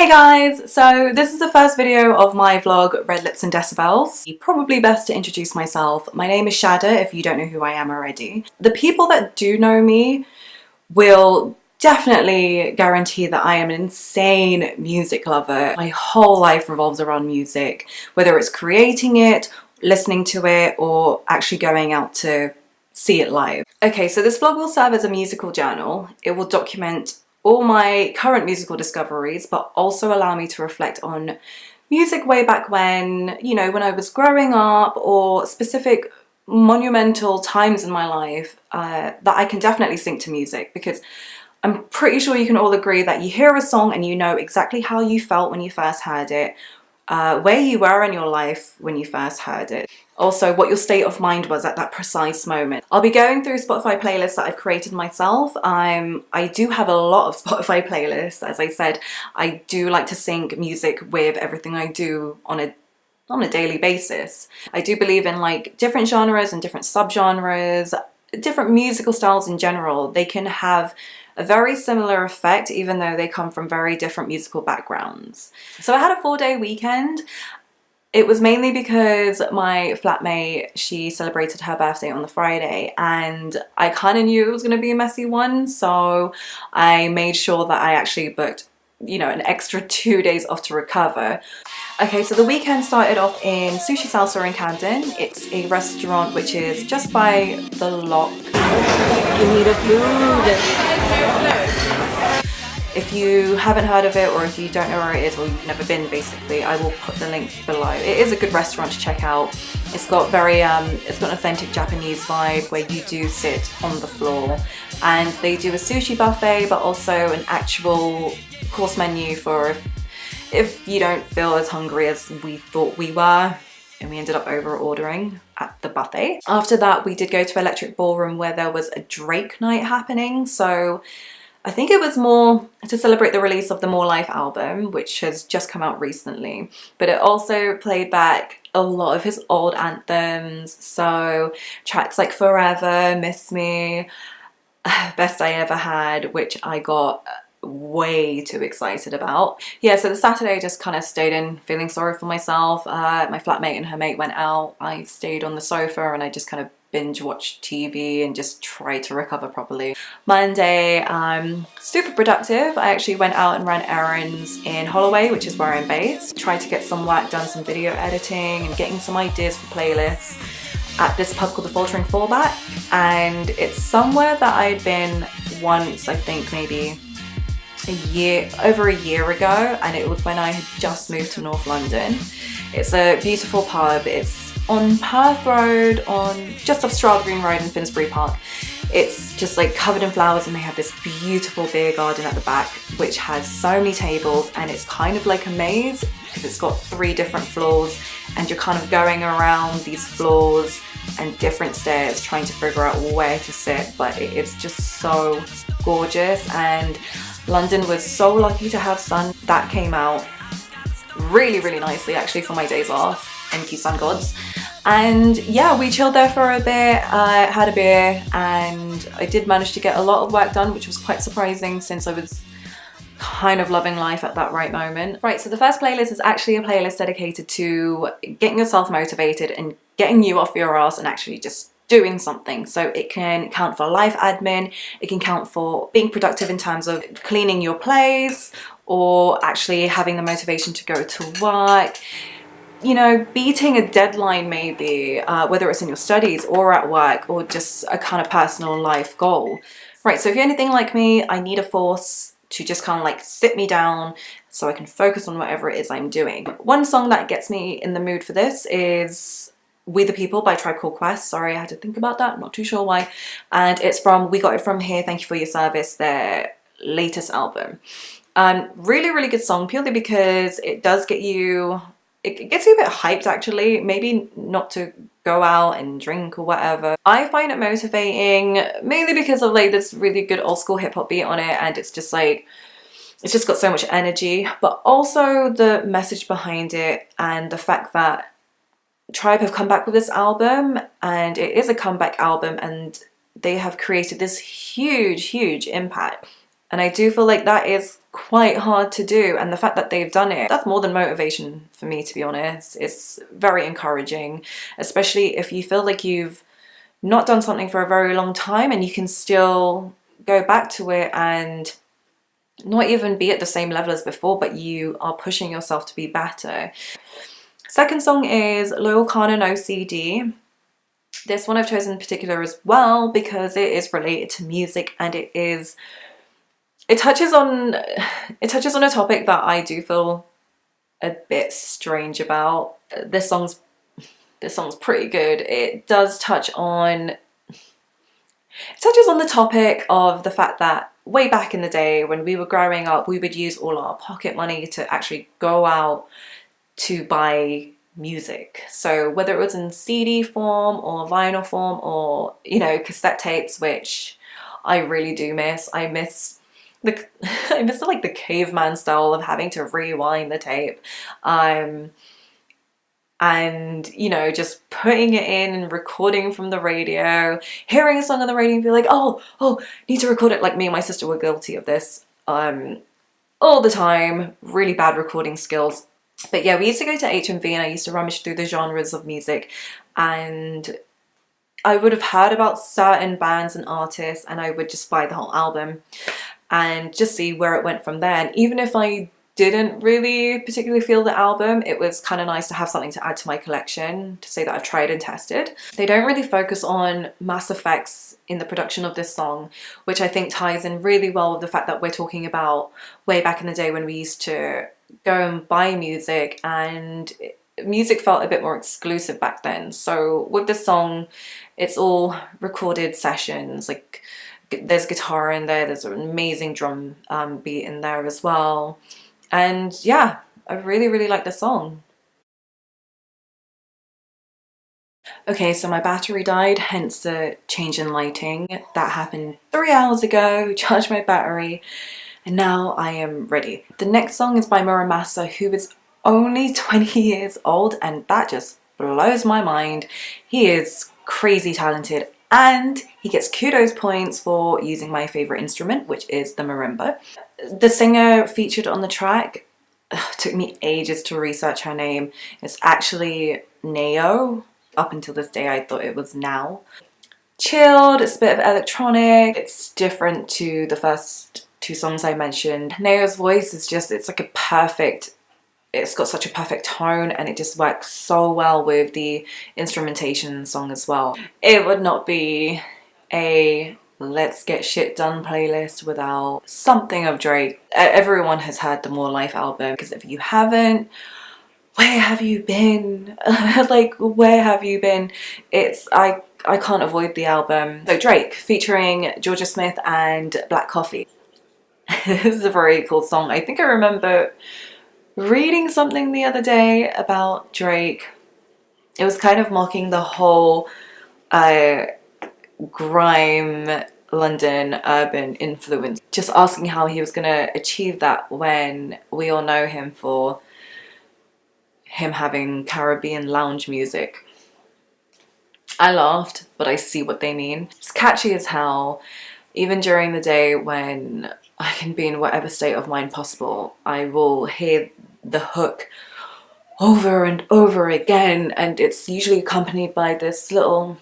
Hey guys! So this is the first video of my vlog, Red Lips and Decibels. Probably best to introduce myself. My name is Shada, if you don't know who I am already. The people that do know me will definitely guarantee that I am an insane music lover. My whole life revolves around music, whether it's creating it, listening to it, or actually going out to see it live. Okay, so this vlog will serve as a musical journal. It will document all my current musical discoveries, but also allow me to reflect on music way back when, you know, when I was growing up, or specific monumental times in my life that I can definitely sync to music, because I'm pretty sure you can all agree that you hear a song and you know exactly how you felt when you first heard it, where you were in your life when you first heard it. Also, what your state of mind was at that precise moment. I'll be going through Spotify playlists that I've created myself. I do have a lot of Spotify playlists. As I said, I do like to sync music with everything I do on a daily basis. I do believe in like different genres and different subgenres, different musical styles in general. They can have a very similar effect even though they come from very different musical backgrounds. So I had a 4-day weekend. It was mainly because my flatmate, she celebrated her birthday on the Friday, and I kind of knew it was going to be a messy one, so I made sure that I actually booked, you know, an extra 2 days off to recover. Okay, so the weekend started off in Sushi Salsa in Camden. It's a restaurant which is just by the lock. You need a food. If you haven't heard of it, or if you don't know where it is, or you've never been, basically, I will put the link below. It is a good restaurant to check out. It's got very, it's got an authentic Japanese vibe where you do sit on the floor, and they do a sushi buffet, but also an actual course menu for if you don't feel as hungry as we thought we were. And we ended up over ordering at the buffet. After that, we did go to Electric Ballroom where there was a Drake night happening. So I think it was more to celebrate the release of the More Life album, which has just come out recently. But it also played back a lot of his old anthems. So tracks like Forever, Miss Me, Best I Ever Had, which I got way too excited about. Yeah, so the Saturday just kind of stayed in feeling sorry for myself. My flatmate and her mate went out. I stayed on the sofa and I just kind of binge watched TV and just tried to recover properly. Monday, super productive. I actually went out and ran errands in Holloway, which is where I'm based. Tried to get some work done, some video editing and getting some ideas for playlists at this pub called the Faltering Fallback. And it's somewhere that I'd been once, I think maybe over a year ago, and it was when I had just moved to North London. It's a beautiful pub. It's on Perth Road, just off Stroud Green Road in Finsbury Park. It's just like covered in flowers, and they have this beautiful beer garden at the back which has so many tables, and it's kind of like a maze because it's got 3 different floors, and you're kind of going around these floors and different stairs trying to figure out where to sit. But it's just so gorgeous, and London was so lucky to have sun. That came out really, really nicely actually for my days off. Thank you, sun gods. And yeah, we chilled there for a bit, had a beer, and I did manage to get a lot of work done, which was quite surprising since I was kind of loving life at that right moment. Right, so the first playlist is actually a playlist dedicated to getting yourself motivated and getting you off your ass and actually just doing something. So it can count for life admin, it can count for being productive in terms of cleaning your place, or actually having the motivation to go to work, you know, beating a deadline maybe, whether it's in your studies or at work, or just a kind of personal life goal. Right, so if you're anything like me, I need a force to just kind of like sit me down so I can focus on whatever it is I'm doing. One song that gets me in the mood for this is We the People by Tribe Called Quest. Sorry, I had to think about that, not too sure why. And it's from We Got It From Here, Thank You For Your Service, their latest album. Really, really good song, purely because it does get you, it gets you a bit hyped actually, maybe not to go out and drink or whatever. I find it motivating, mainly because of like this really good old school hip hop beat on it, and it's just like, it's just got so much energy, but also the message behind it and the fact that Tribe have come back with this album, and it is a comeback album, and they have created this huge, huge impact. And I do feel like that is quite hard to do, and the fact that they've done it, that's more than motivation for me, to be honest. It's very encouraging, especially if you feel like you've not done something for a very long time and you can still go back to it and not even be at the same level as before, but you are pushing yourself to be better. Second song is Loyal Kana No CD. This one I've chosen in particular as well because it is related to music, and it touches on a topic that I do feel a bit strange about. This song's pretty good. It touches on the topic of the fact that way back in the day when we were growing up, we would use all our pocket money to actually go out to buy music. So whether it was in CD form or vinyl form or, you know, cassette tapes, which I really do miss. I miss like the caveman style of having to rewind the tape. And, you know, just putting it in and recording from the radio, hearing a song on the radio and be like, oh, need to record it. Like, me and my sister were guilty of this all the time. Really bad recording skills. But yeah, we used to go to HMV and I used to rummage through the genres of music, and I would have heard about certain bands and artists and I would just buy the whole album and just see where it went from there. And even if I didn't really particularly feel the album, it was kind of nice to have something to add to my collection to say that I've tried and tested. They don't really focus on mass effects in the production of this song, which I think ties in really well with the fact that we're talking about way back in the day when we used to go and buy music, and music felt a bit more exclusive back then. So with this song, it's all recorded sessions. Like, there's guitar in there, there's an amazing drum beat in there as well. And yeah, I really like the song. Okay, so my battery died, hence the change in lighting. That happened 3 hours ago, charged my battery, and now I am ready. The next song is by Muramasa, who is only 20 years old, and that just blows my mind. He is crazy talented, and he gets kudos points for using my favorite instrument, which is the marimba. The singer featured on the track, took me ages to research her name. It's actually Nao. Up until this day, I thought it was Now. Chilled, it's a bit of electronic. It's different to the first two songs I mentioned. Nao's voice is just, it's like a perfect, it's got such a perfect tone, and it just works so well with the instrumentation in the song as well. It would not be a let's get shit done playlist without something of Drake. Everyone has heard the More Life album, because if you haven't, where have you been? Like, where have you been? I can't avoid the album. So Drake featuring Georgia Smith and Black Coffee. This is a very cool song. I think I remember reading something the other day about Drake. It was kind of mocking the whole grime London urban influence. Just asking how he was going to achieve that when we all know him for him having Caribbean lounge music. I laughed, but I see what they mean. It's catchy as hell. Even during the day when I can be in whatever state of mind possible, I will hear the hook over and over again, and it's usually accompanied by this little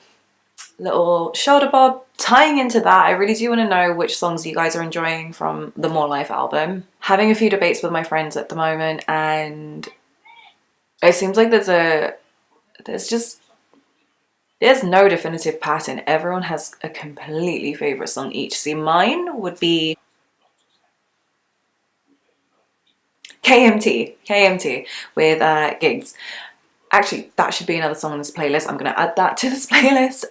shoulder bob. Tying into that, I really do want to know which songs you guys are enjoying from the More Life album. Having a few debates with my friends at the moment, and it seems like there's no definitive pattern. Everyone has a completely favorite song each. See, mine would be KMT with Gigs. Actually, that should be another song on this playlist. I'm going to add that to this playlist.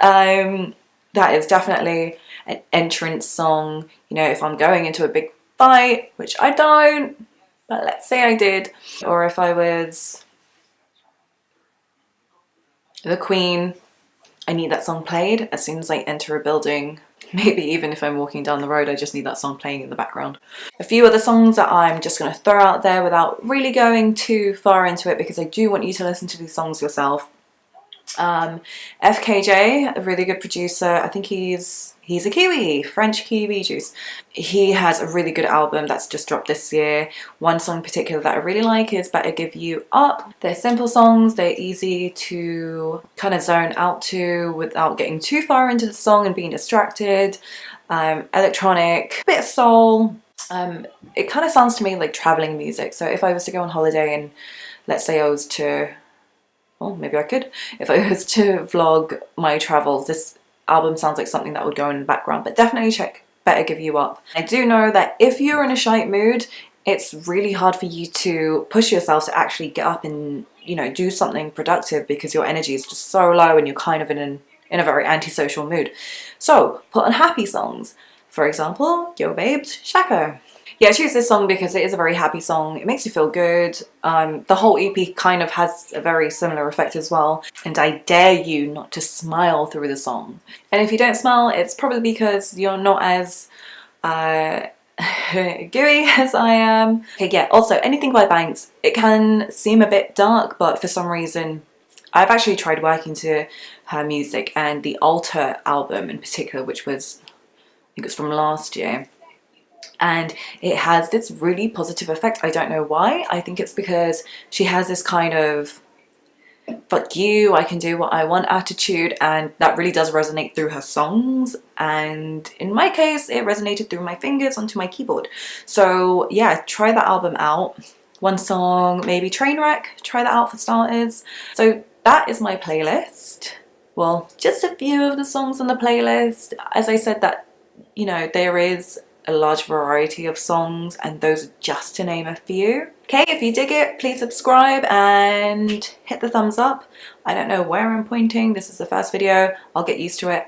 That is definitely an entrance song. You know, if I'm going into a big fight, which I don't, but let's say I did, or if I was the Queen, I need that song played as soon as I enter a building. Maybe even if I'm walking down the road, I just need that song playing in the background. A few other songs that I'm just going to throw out there without really going too far into it, because I do want you to listen to these songs yourself. FKJ, a really good producer. I think he's a Kiwi, French Kiwi juice. He has a really good album that's just dropped this year. One song in particular that I really like is Better Give You Up. They're simple songs, they're easy to kind of zone out to without getting too far into the song and being distracted. Electronic, bit of soul. It kind of sounds to me like traveling music. So if I was to go on holiday and let's say I was to, well, maybe I could, if I was to vlog my travels, this album sounds like something that would go in the background. But definitely check Better Give You Up. I do know that if you're in a shite mood, it's really hard for you to push yourself to actually get up and, you know, do something productive because your energy is just so low and you're kind of in a very antisocial mood. So put on happy songs. For example, Yo Babes, Shako. Yeah, I choose this song because it is a very happy song. It makes you feel good. The whole EP kind of has a very similar effect as well. And I dare you not to smile through the song. And if you don't smile, it's probably because you're not as gooey as I am. Okay, yeah, also anything by Banks, it can seem a bit dark, but for some reason, I've actually tried working to her music, and the Alter album in particular, which was, I think it's from last year, and it has this really positive effect. I don't know why. I think it's because she has this kind of fuck you, I can do what I want attitude, and that really does resonate through her songs. And in my case, it resonated through my fingers onto my keyboard. So yeah, try that album out. One song, maybe Trainwreck, try that out for starters. So that is my playlist. Well, just a few of the songs on the playlist. As I said, that, you know, there is a large variety of songs, and those are just to name a few. Okay, if you dig it, please subscribe and hit the thumbs up. I don't know where I'm pointing. This is the first video. I'll get used to it.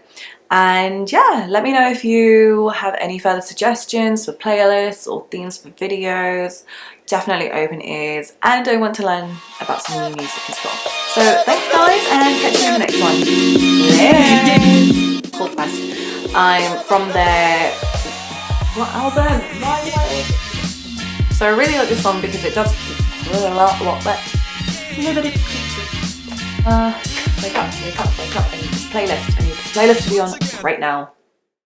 And yeah, let me know if you have any further suggestions for playlists or themes for videos. Definitely open ears, and I want to learn about some new music as well. So thanks guys, and catch you in the next one. Later. Cool fast. I'm from their, what album? So I really like this song because it does a lot better. Wake up, I need this playlist. I need this playlist to be on right now.